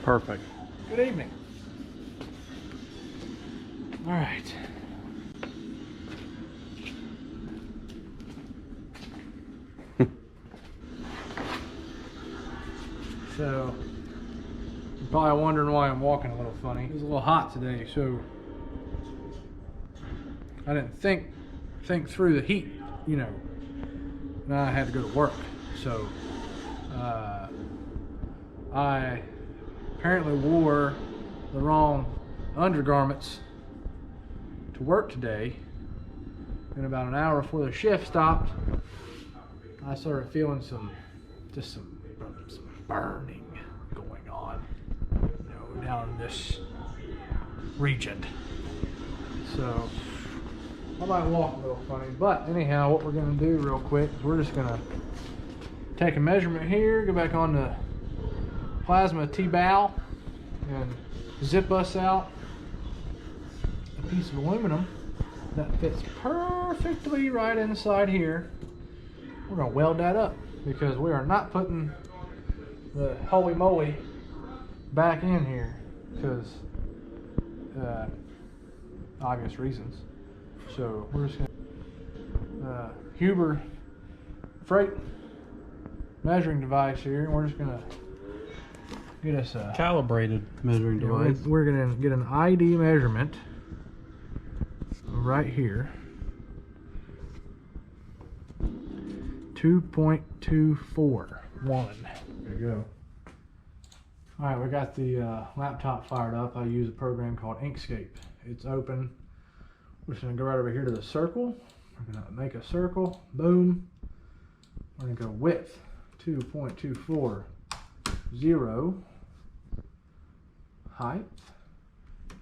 Perfect. Good evening. All right. So, you're probably wondering why I'm walking a little funny. It was a little hot today, so I didn't think through the heat, you know. Now I had to go to work, so I apparently wore the wrong undergarments to work today, and about an hour before the shift stopped, I started feeling some burning going on, you know, down in this region. So I might walk a little funny, but anyhow, what we're gonna do real quick is we're just gonna take a measurement here, go back on the plasma T-bow, and zip us out a piece of aluminum that fits perfectly right inside here. We're gonna weld that up because we are not putting the holy moly back in here because obvious reasons. So we're just gonna Huber freight measuring device here, and we're just gonna get us a Calibrated measuring device. We're gonna get an ID measurement right here. 2.241. There you go. All right, we got the laptop fired up. I use a program called Inkscape. It's open. We're just gonna go right over here to the circle. We're gonna make a circle. Boom. We're gonna go width 2.240. Height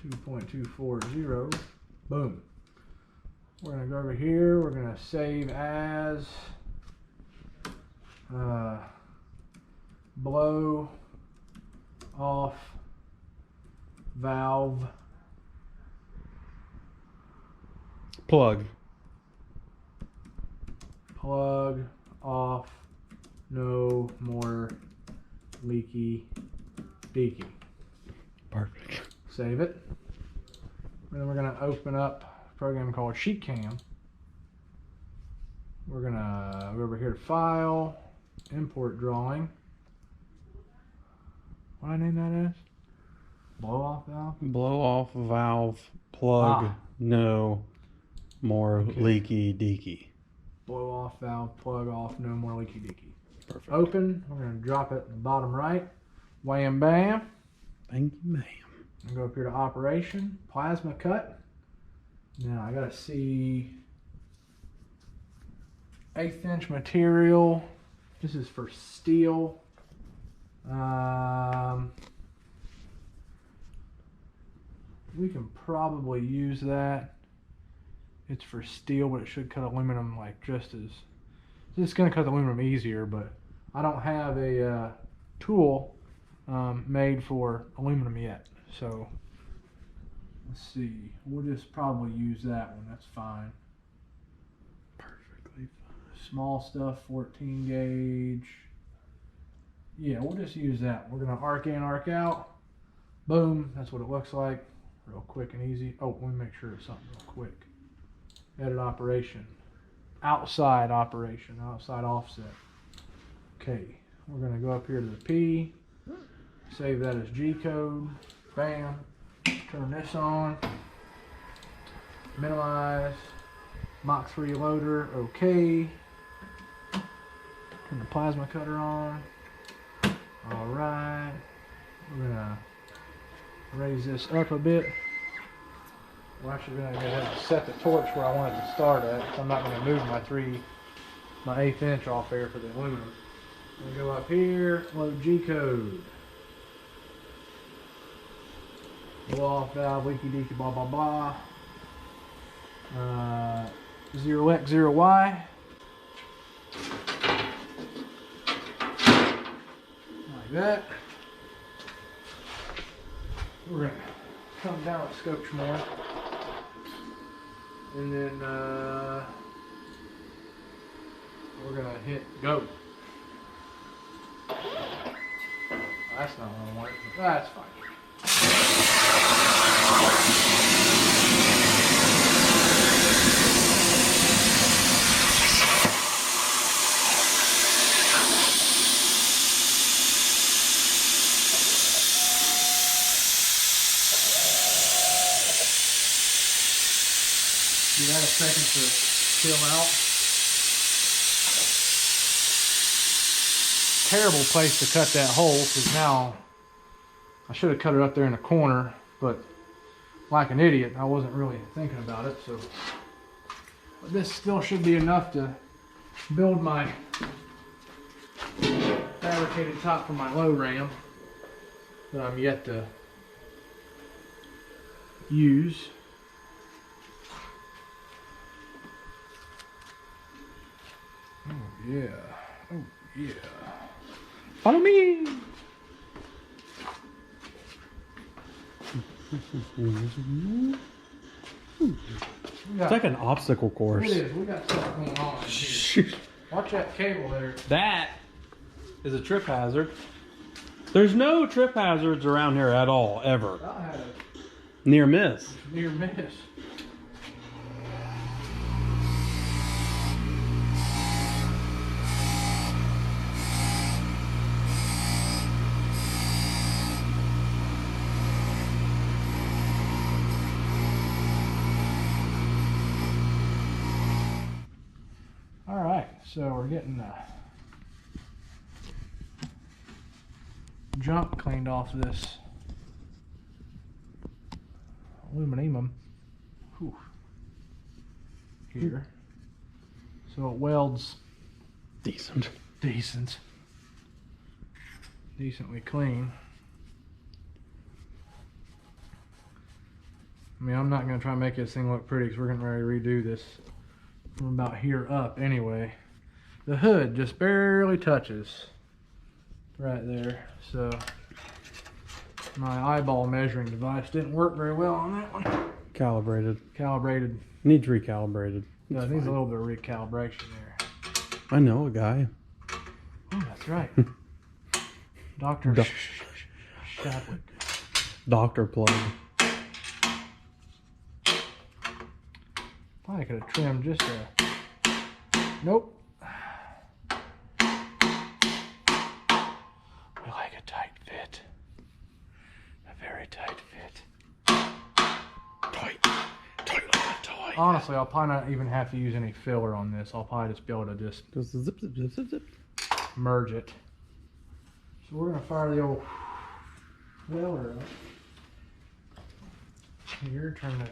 2.240. Boom. We're gonna go over here. We're gonna save as blow off valve Plug off, no more leaky deaky. Perfect. Save it. And then we're gonna open up a program called SheetCam. We're gonna go over here to File, Import Drawing. What do I name that as? Blow off valve? Blow off valve plug. No more leaky deaky. Blow off valve, plug off, no more leaky deaky. Perfect. Open. We're gonna drop it at the bottom right. Wham bam. Thank you, ma'am. And go up here to Operation, Plasma Cut. Now I gotta see 1/8 inch material. This is for steel. We can probably use that. It's for steel, but it should cut aluminum like just as. It's gonna cut the aluminum easier, but I don't have a tool made for aluminum yet. So let's see. We'll just probably use that one. That's fine. Perfectly fine. Small stuff, 14 gauge. Yeah, we'll just use that. We're gonna arc in, arc out. Boom. That's what it looks like. Real quick and easy. Oh, let me make sure it's something real quick. Edit operation. Outside operation. Outside offset. Okay. We're gonna go up here to the P. Save that as G code. Bam. Turn this on. Minimize. Mach 3 loader. Okay. Turn the plasma cutter on. Raise this up a bit. We're actually going to have to set the torch where I want it to start at. So I'm not going to move my 1/8 inch off there for the aluminum. I'm going to go up here, load G code. Blow off valve, leaky deaky, blah blah blah. 0x0y. Like that. We're going to come down with scotch more. And then we're going to hit go. That's not going to work. That's fine. Give that a second to chill out. Terrible place to cut that hole, because now I should have cut it up there in the corner, but like an idiot, I wasn't really thinking about it. So, but this still should be enough to build my fabricated top for my low ram that I'm yet to use. Oh yeah, oh yeah. Follow me! It's like an obstacle course. It is, we got stuff going on here. Watch that cable there. That is a trip hazard. There's no trip hazards around here at all, ever. I had a Near miss. near miss. So we're getting junk cleaned off of this aluminum here, so it welds decently clean. I mean, I'm not going to try and make this thing look pretty because we're getting ready to redo this from about here up anyway. The hood just barely touches right there, so my eyeball measuring device didn't work very well on that one. Calibrated. Needs recalibrated. No, it needs a little bit of recalibration there. I know a guy. Oh, that's right. Dr. Shadwick. Doctor plug. I could have trimmed just a... Nope. We like a tight fit. A very tight fit. Tight like a toy. Honestly, I'll probably not even have to use any filler on this. I'll probably just be able to just zip, zip, zip, zip, zip. merge it. So we're going to fire the old welder up. Here, turn the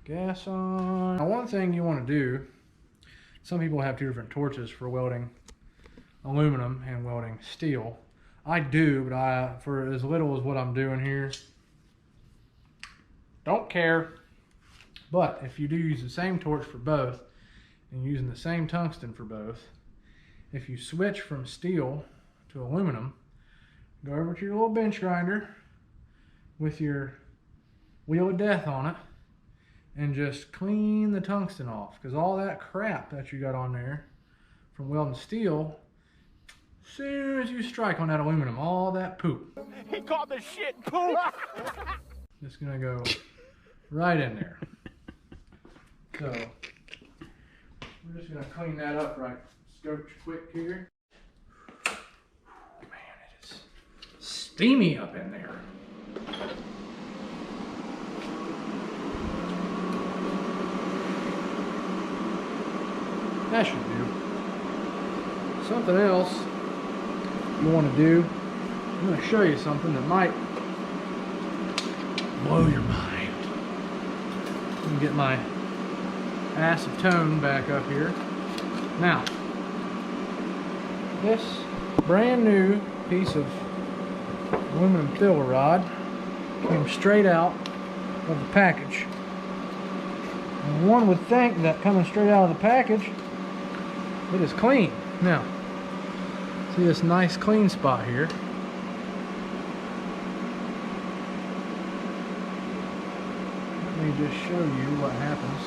gas on. Now, one thing you want to do, some people have two different torches for welding aluminum and welding steel. I do, but for as little as what I'm doing here, don't care. But if you do use the same torch for both and using the same tungsten for both, if you switch from steel to aluminum, go over to your little bench grinder with your wheel of death on it and just clean the tungsten off, because all that crap that you got on there from welding steel, as soon as you strike on that aluminum, all that poop. He called the shit poop. Just gonna go right in there. So we're just gonna clean that up right scotch quick here. Man, it is steamy up in there. That should do. Something else you want to do, I'm going to show you something that might blow your mind. Let me get my acetone back up here. Now, this brand new piece of aluminum filler rod came straight out of the package. And one would think that coming straight out of the package, it is clean. Now, see this nice clean spot here. Let me just show you what happens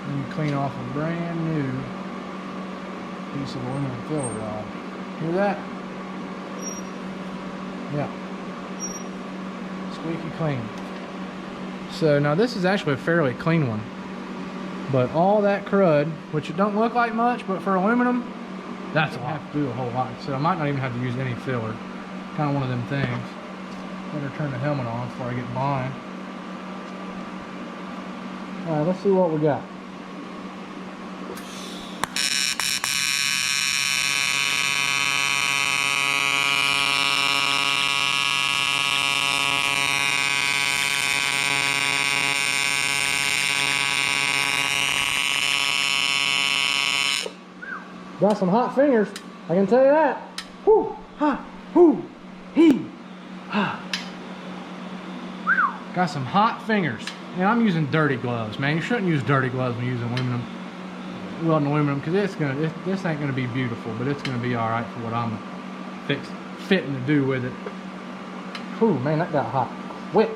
when you clean off a brand new piece of aluminum filler rod. Hear that? Yeah. Squeaky clean. So now this is actually a fairly clean one. But all that crud, which it don't look like much, but for aluminum, that's all I have to do a whole lot. So I might not even have to use any filler. Kind of one of them things. Better turn the helmet on before I get blind. Alright, let's see what we got. Got some hot fingers, I can tell you that. Whoo, ha, whoo, hee, ha. Got some hot fingers. And I'm using dirty gloves, man. You shouldn't use dirty gloves when you're using aluminum, welding aluminum, because this ain't gonna be beautiful, but it's gonna be all right for what I'm fitting to do with it. Whew, man, that got hot quick.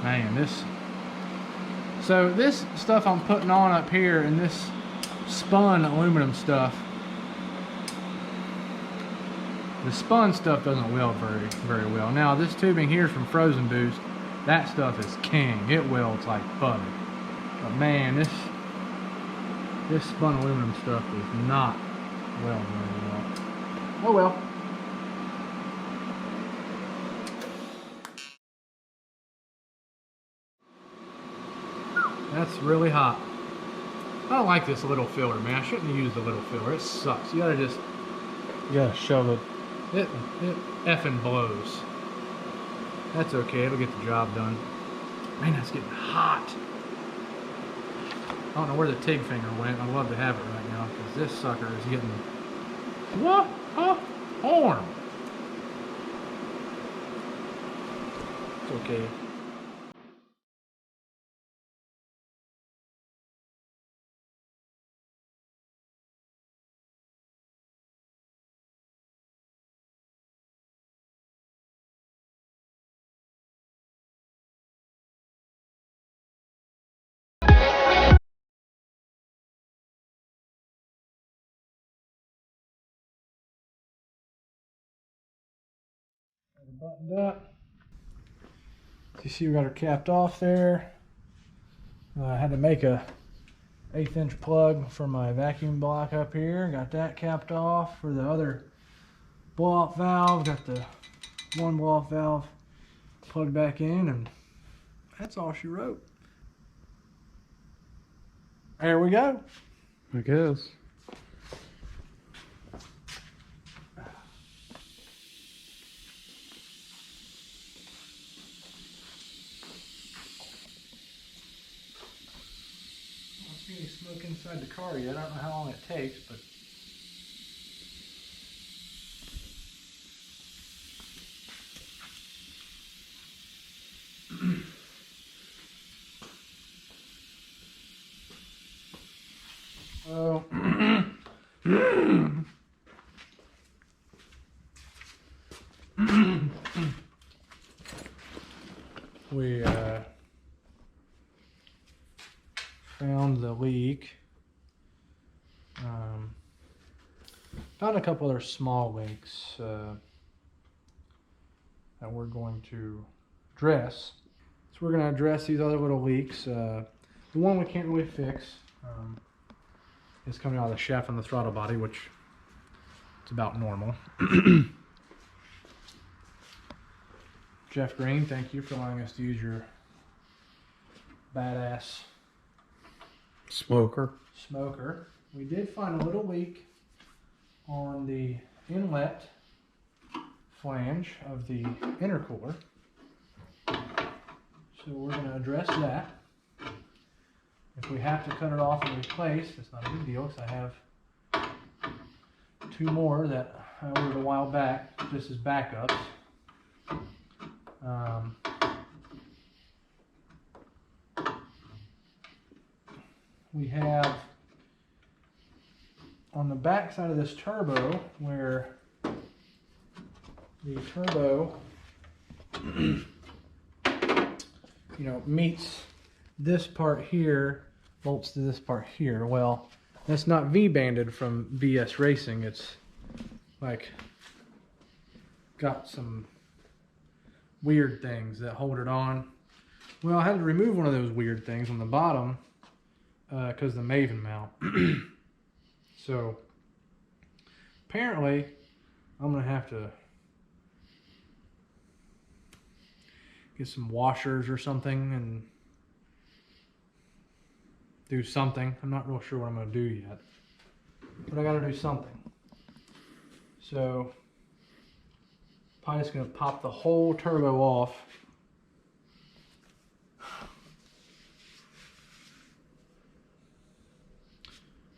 Man, this stuff I'm putting on up here and this spun aluminum stuff, the spun stuff doesn't weld very well. Now this tubing here is from Frozen Boost. That stuff is king. It welds like butter. But man, this spun aluminum stuff does not weld very well. Oh well. That's really hot. I don't like this little filler, man. I shouldn't have used the little filler. It sucks. You gotta shove it. It effing blows. That's okay. It'll get the job done. Man, that's getting hot. I don't know where the TIG finger went. I'd love to have it right now because this sucker is getting what? Huh? Warm. It's okay. Buttoned up. You see we got her capped off there. I had to make a 1/8 inch plug for my vacuum block up here. Got that capped off. For the other blow off valve, got the one blow off valve plugged back in, and that's all she wrote. There we go. I guess. Any smoke inside the car yet. I don't know how long it takes, but oh. We found the leak. Found a couple other small leaks that we're going to address. So we're going to address these other little leaks. The one we can't really fix is coming out of the shaft on the throttle body, which it's about normal. Jeff Green, thank you for allowing us to use your badass Smoker. smoker. We did find a little leak on the inlet flange of the intercooler. So we're going to address that. If we have to cut it off and replace, it's not a big deal because I have 2 more that I ordered a while back just as backups. We have on the back side of this turbo where the turbo meets this part here, bolts to this part here. Well, that's not V-banded from VS Racing. It's like got some weird things that hold it on. Well, I had to remove one of those weird things on the bottom because of the Maven mount. So apparently I'm gonna have to get some washers or something and do something. I'm not real sure what I'm gonna do yet, but I gotta do something. So probably just gonna pop the whole turbo off.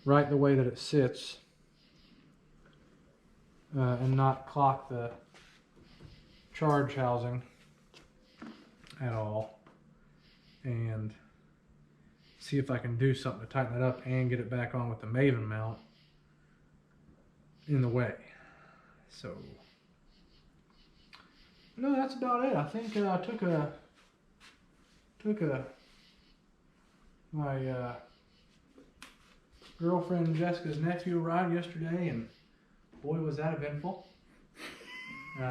Right the way that it sits, and not clock the charge housing at all, and see if I can do something to tighten it up and get it back on with the Maven mount in the way. So no, that's about it. I think I took my girlfriend Jessica's nephew ride yesterday, and boy was that eventful.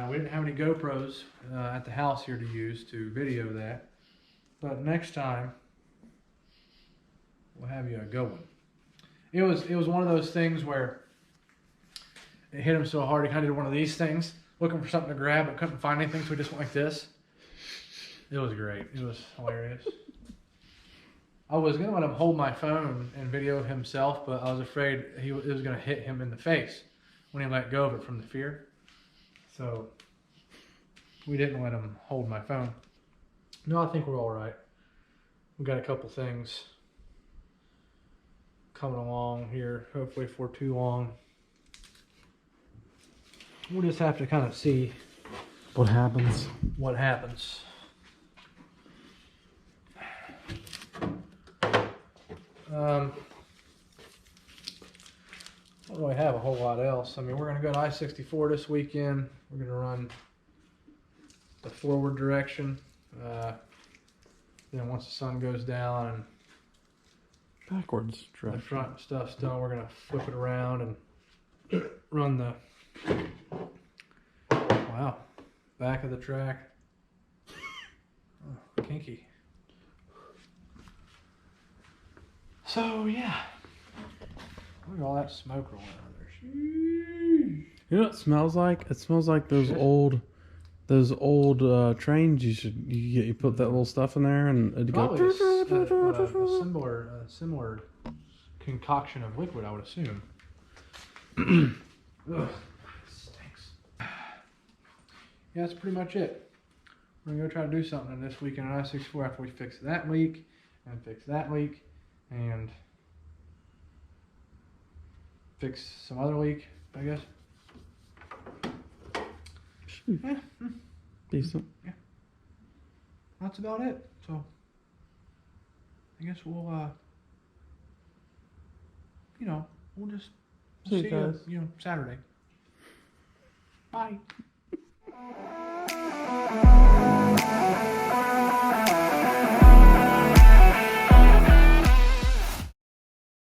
We didn't have any GoPros at the house here to use to video that, but next time we'll have you a good one. It was one of those things where it hit him so hard he kind of did one of these things, looking for something to grab but couldn't find anything, so he just went like this. It was great. It was hilarious. I was going to let him hold my phone and video himself, but I was afraid it was going to hit him in the face when he let go of it from the fear. So we didn't let him hold my phone. No, I think we're all right. We got a couple things coming along here, hopefully for too long. We'll just have to kind of see What happens? what happens. I don't really have a whole lot else. I mean, we're going to go to I-64 this weekend. We're going to run the forward direction. Then once the sun goes down and Backwards. the front stuff's done, we're going to flip it around and run the back of the track. Oh, kinky. So yeah, look at all that smoke rolling out there. Sheesh. You know what it smells like? It smells like those old trains. You put that little stuff in there and it Probably goes. a similar concoction of liquid, I would assume. Ugh, stinks. Yeah, that's pretty much it. We're gonna go try to do something this weekend on I-64 after we fix that leak and fix that leak and fix some other leak, I guess. Yeah, Decent. that's about it. So I guess we'll we'll just See you guys. Saturday. Bye.